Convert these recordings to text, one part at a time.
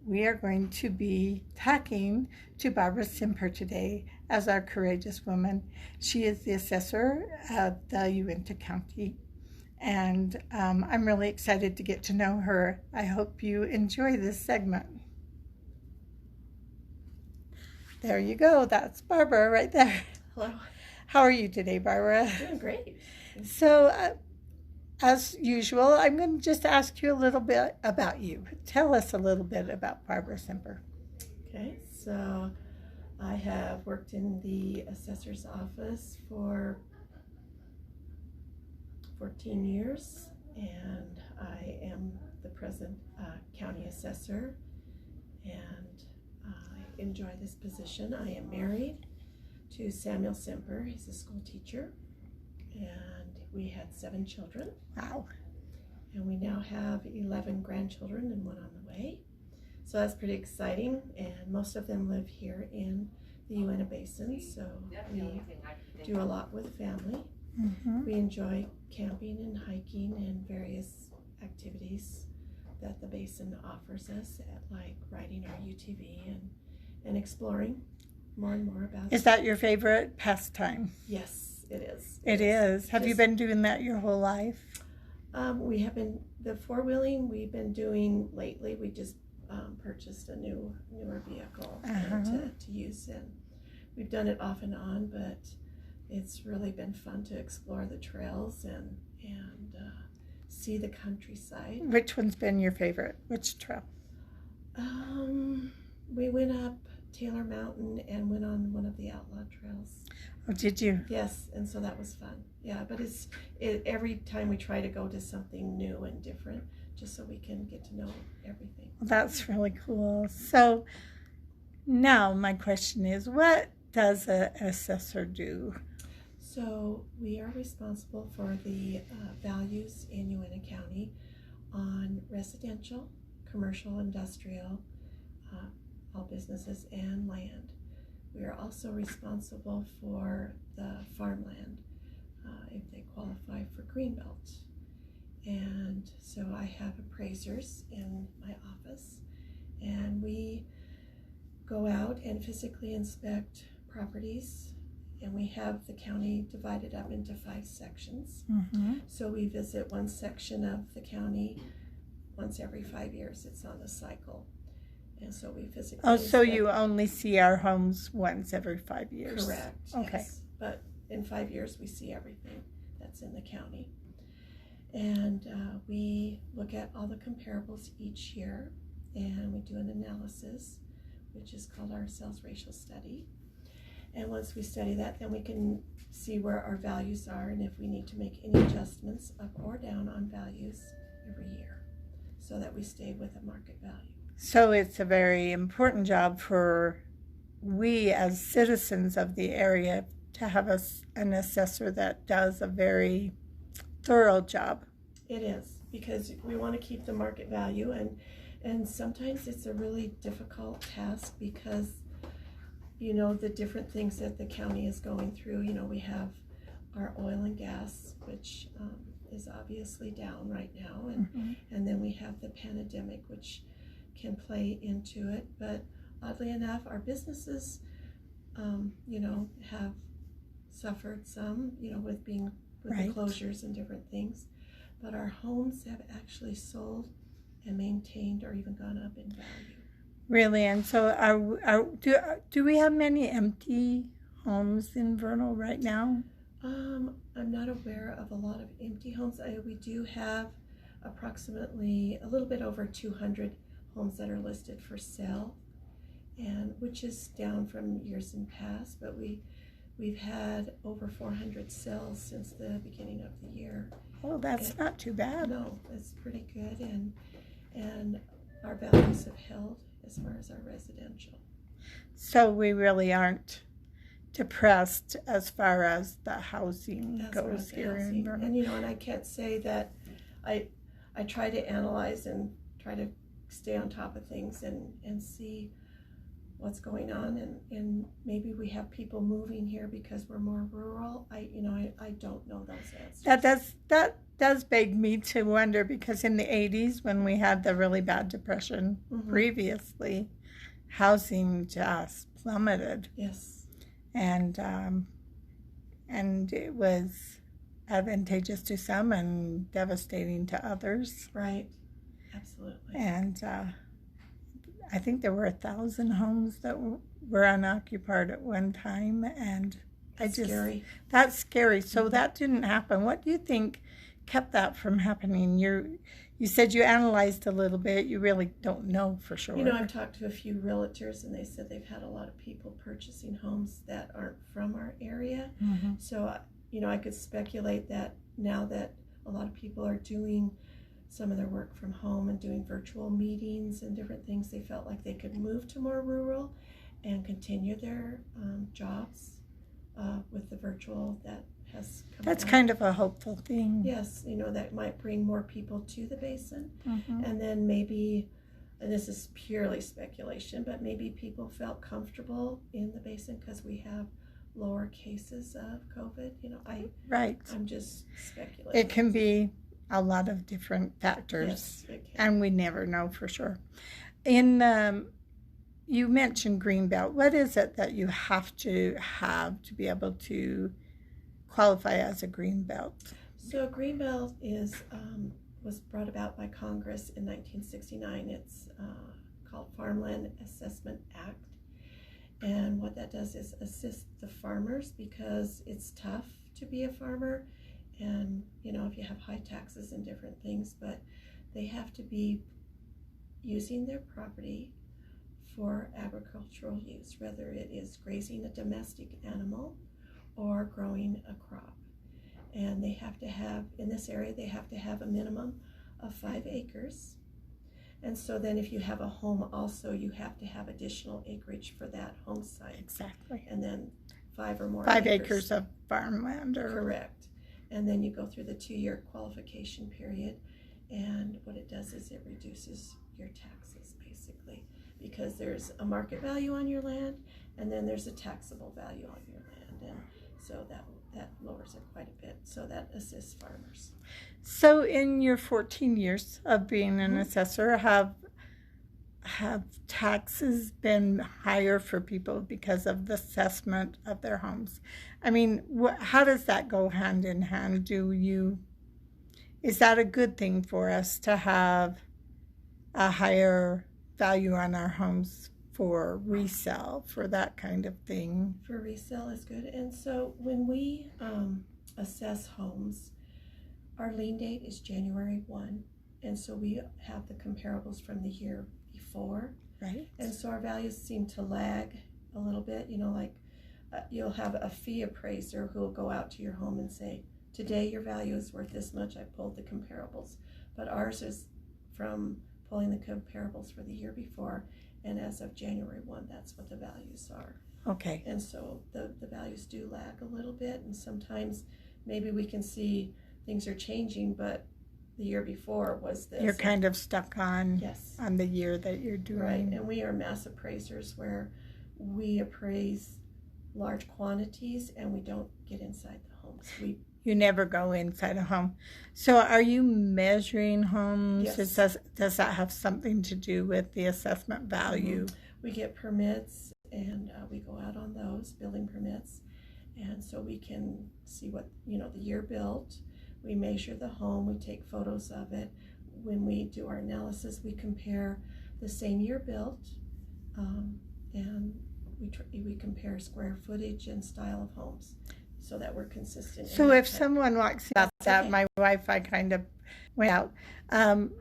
we are going to be talking to Barbara Simper today as our courageous woman. She is the assessor at the Uintah County, and I'm really excited to get to know her. I hope you enjoy this segment. There you go. That's Barbara right there. Hello. How are you today, Barbara? Doing great. So, as usual, I'm going to just ask you a little bit about you. Tell us a little bit about Barbara Simper. Okay, so I have worked in the assessor's office for 14 years, and I am the present county assessor, and I enjoy this position. I am married to Samuel Simper. He's a school teacher, and we had 7 children. Wow. And we now have 11 grandchildren and 1 on the way. So that's pretty exciting, and most of them live here in the Uintah Basin, so we do a lot with family. Mm-hmm. We enjoy camping and hiking and various activities that the basin offers us, like riding our UTV and exploring more and more about it. Is that your favorite pastime? Yes, it is. It is. Have you been doing that your whole life? We have been, the four-wheeling we've been doing lately. We just purchased a newer vehicle to use, and we've done it off and on, but it's really been fun to explore the trails and see the countryside. Which one's been your favorite? Which trail? We went up Taylor Mountain and went on one of the outlaw trails. Oh, did you? Yes, and so that was fun. Yeah, but every time we try to go to something new and different, just so we can get to know everything. Well, that's really cool. So now my question is, what does an assessor do? So we are responsible for the values in Uintah County on residential, commercial, industrial, all businesses, and land. We are also responsible for the farmland if they qualify for Greenbelt. And so I have appraisers in my office, and we go out and physically inspect properties, and we have the county divided up into 5 sections. Mm-hmm. So we visit one section of the county once every 5 years. It's on a cycle. And so we physically so you only see our homes once every 5 years? Correct. Okay. Yes. But in 5 years we see everything that's in the county. And we look at all the comparables each year, and we do an analysis, which is called our sales ratio study. And once we study that, then we can see where our values are and if we need to make any adjustments up or down on values every year so that we stay with a market value. So it's a very important job for we as citizens of the area to have an assessor that does a very thorough job. It is, because we want to keep the market value, and sometimes it's a really difficult task because the different things that the county is going through. We have our oil and gas, which is obviously down right now, and then we have the pandemic, which can play into it. But oddly enough, our businesses have suffered some with right. the closures and different things, but our homes have actually sold and maintained or even gone up in value. Really? And so do we have many empty homes in Vernal right now? I'm not aware of a lot of empty homes. We do have approximately a little bit over 200 homes that are listed for sale, and which is down from years in past, but we've had over 400 sales since the beginning of the year. Oh, that's not too bad. No, it's pretty good, and our values have held as far as our residential. So we really aren't depressed as far as the housing goes here in Vernal. And I can't say that I try to analyze and try to stay on top of things and see what's going on, and maybe we have people moving here because we're more rural. I don't know those answers. does beg me to wonder, because in the 80s, when we had the really bad depression previously, housing just plummeted. Yes. And it was advantageous to some and devastating to others. Right. Absolutely. And I think there were 1,000 homes that were unoccupied at one time, and Scary. That's scary. So that didn't happen. What do you think kept that from happening? You said you analyzed a little bit. You really don't know for sure. You know, I've talked to a few realtors, and they said they've had a lot of people purchasing homes that aren't from our area. So, you know, I could speculate that now that a lot of people are doing some of their work from home and doing virtual meetings and different things, they felt like they could move to more rural and continue their jobs with the virtual that has come That's out. kind of a hopeful thing. Yes, you know, that might bring more people to the basin. And then maybe, and this is purely speculation, but maybe people felt comfortable in the basin because we have lower cases of COVID. You know, I'm just speculating. It can be a lot of different factors, yes, it can. and we never know for sure. You mentioned Greenbelt. What is it that you have to be able to qualify as a Greenbelt? So Greenbelt was brought about by Congress in 1969. It's called Farmland Assessment Act. And what that does is assist the farmers, because it's tough to be a farmer. And, you know, if you have high taxes and different things, but they have to be using their property for agricultural use, whether it is grazing a domestic animal or growing a crop. And they have to have, in this area, they have to have a minimum of 5 acres. And so then if you have a home also, you have to have additional acreage for that home site. Exactly. And then 5 or more 5 acres of farmland. Correct. And then you go through the 2-year qualification period. And what it does is it reduces your taxes, basically, because there's a market value on your land, and then there's a taxable value on your land. And so that lowers it quite a bit. So that assists farmers. So in your 14 years of being an assessor, have taxes been higher for people because of the assessment of their homes? I mean, how does that go hand in hand? Is that a good thing for us to have a higher value on our homes for resale, for that kind of thing? For resale is good. And so when we assess homes, our lien date is January 1. And so we have the comparables from the year before. Right. And so our values seem to lag a little bit. You know, like you'll have a fee appraiser who will go out to your home and say, today your value is worth this much. I pulled the comparables. But ours is from pulling the comparables for the year before. And as of January 1, that's what the values are. Okay. And so the values do lag a little bit. And sometimes maybe we can see things are changing, but the year before was this. You're kind of stuck on yes. on the year that you're doing. Right. And we are mass appraisers, where we appraise large quantities and we don't get inside the homes. You never go inside a home. So are you measuring homes? Yes. Does that have something to do with the assessment value? We get permits, and we go out on those, building permits. And so we can see what, the year built. We measure the home, we take photos of it. When we do our analysis, we compare the same year built, and we compare square footage and style of homes, so that we're consistent. So if someone walks in, that my Wi-Fi kind of went out.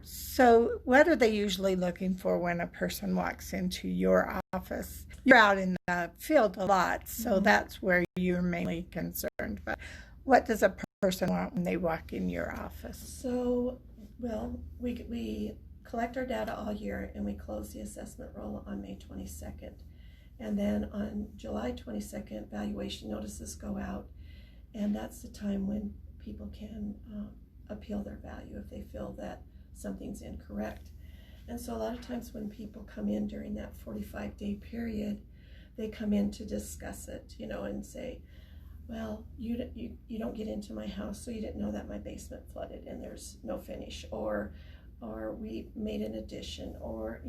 So what are they usually looking for when a person walks into your office? You're out in the field a lot, so that's where you're mainly concerned. But what does a person want when they walk in your office? So, well, we collect our data all year, and we close the assessment roll on May 22nd. And then on July 22nd, valuation notices go out, and that's the time when people can appeal their value if they feel that something's incorrect. And so a lot of times when people come in during that 45-day period, they come in to discuss it, and say, well, you don't get into my house, so you didn't know that my basement flooded and there's no finish, or we made an addition, or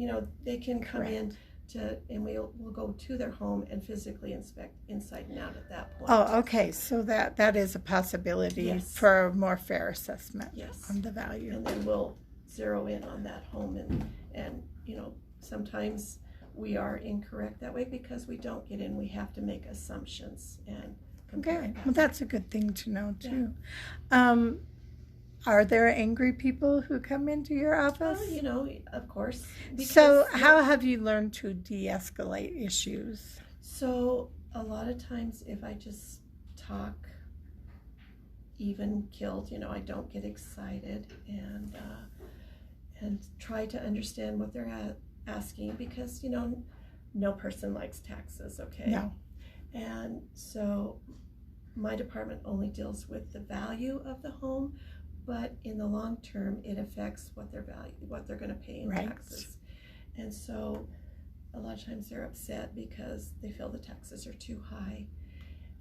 they can come in and we'll go to their home and physically inspect inside and out at that point. Oh, okay. So that is a possibility. Yes. For a more fair assessment. Yes. On the value. And then we'll zero in on that home, and sometimes we are incorrect that way because we don't get in. We have to make assumptions and compare. Okay. Well, that's a good thing to know too. Yeah. Are there angry people who come into your office? Of course. So how have you learned to de-escalate issues? So a lot of times if I just talk even killed, I don't get excited and try to understand what they're asking, because no person likes taxes, okay? No. And so my department only deals with the value of the home, but in the long term it affects what they're going to pay in taxes. And so a lot of times they're upset because they feel the taxes are too high.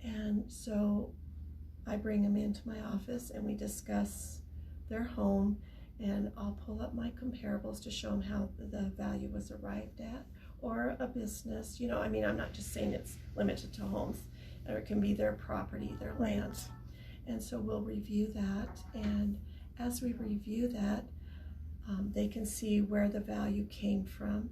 And so I bring them into my office and we discuss their home, and I'll pull up my comparables to show them how the value was arrived at, or a business. I'm not just saying it's limited to homes, or it can be their property, their land. And so we'll review that, and as we review that, they can see where the value came from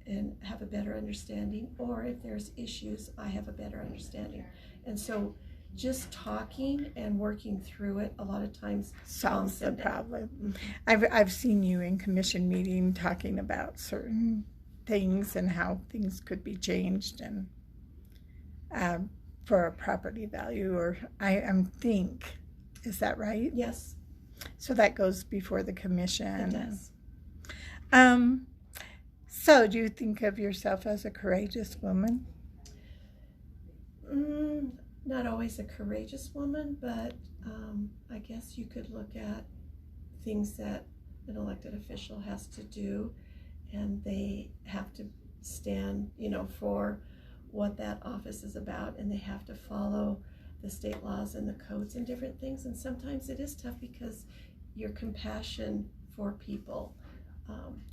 and have a better understanding, or if there's issues, I have a better understanding. And so just talking and working through it a lot of times solves the problem. Mm-hmm. I've seen you in commission meeting talking about certain things and how things could be changed, and for a property value, or I think, is that right? Yes. So that goes before the commission. It does. So do you think of yourself as a courageous woman? Not always a courageous woman, but I guess you could look at things that an elected official has to do, and they have to stand, for what that office is about, and they have to follow the state laws and the codes and different things. And sometimes it is tough because your compassion for people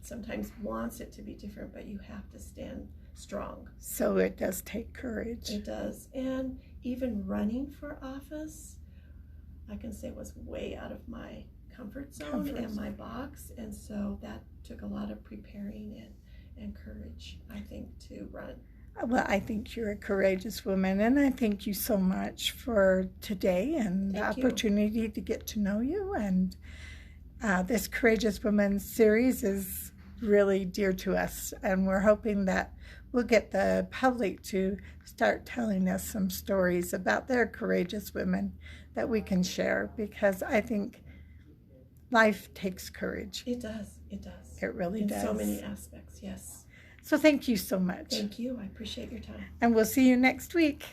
sometimes wants it to be different, but you have to stand strong. So it does take courage. It does. And even running for office, I can say, was way out of my comfort zone and my box, and so that took a lot of preparing and courage, I think, to run. Well, I think you're a courageous woman, and I thank you so much for today and the opportunity to get to know you. And this Courageous Woman series is really dear to us, and we're hoping that we'll get the public to start telling us some stories about their courageous women that we can share, because I think life takes courage. It does. It does. It really does. In so many aspects, yes. So thank you so much. Thank you. I appreciate your time. And we'll see you next week.